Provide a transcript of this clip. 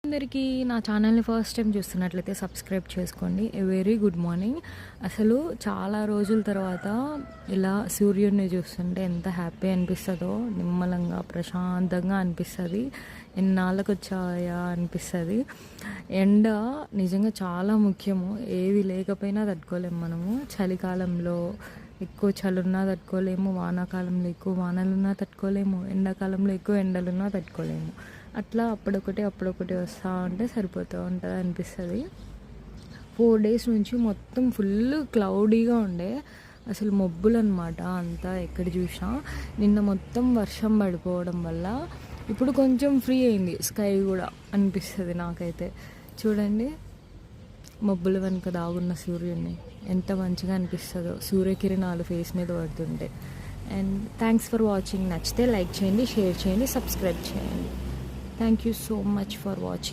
అందరికీ నా ఛానల్ని ఫస్ట్ టైం చూస్తున్నట్లయితే సబ్స్క్రైబ్ చేసుకోండి. A very good morning. అసలు చాలా రోజుల తర్వాత ఇలా సూర్యుడిని చూస్తుంటే ఎంత హ్యాపీ అనిపిస్తుందో, నిమ్మలంగా ప్రశాంతంగా అనిపిస్తుంది. ఎన్నాళ్ళకు వచ్చాయా అనిపిస్తుంది. ఎండ నిజంగా చాలా ముఖ్యము. ఏది లేకపోయినా తట్టుకోలేము మనము. చలికాలంలో ఎక్కువ చలున్నా తట్టుకోలేము, వానాకాలంలో ఎక్కువ వానలున్నా తట్టుకోలేము, ఎండాకాలంలో ఎక్కువ ఎండలున్నా తట్టుకోలేము. అట్లా అప్పుడొకటి వస్తూ ఉంటే సరిపోతూ ఉంటుంది అనిపిస్తుంది. 4 days నుంచి మొత్తం ఫుల్ క్లౌడీగా ఉండే, అసలు మబ్బులు అనమాట అంతా ఎక్కడ చూసినా. నిన్న మొత్తం వర్షం పడిపోవడం వల్ల ఇప్పుడు కొంచెం ఫ్రీ అయింది స్కై కూడా అనిపిస్తుంది నాకైతే. చూడండి, మబ్బుల వెనుక దాగున్న సూర్యుడిని ఎంత మంచిగా అనిపిస్తుందో సూర్యకిరణాలు ఫేస్ మీద పడుతుంటే. And thanks for watching. నచ్చితే లైక్ చేయండి, షేర్ చేయండి, సబ్స్క్రైబ్ చేయండి. Thank you so much for watching.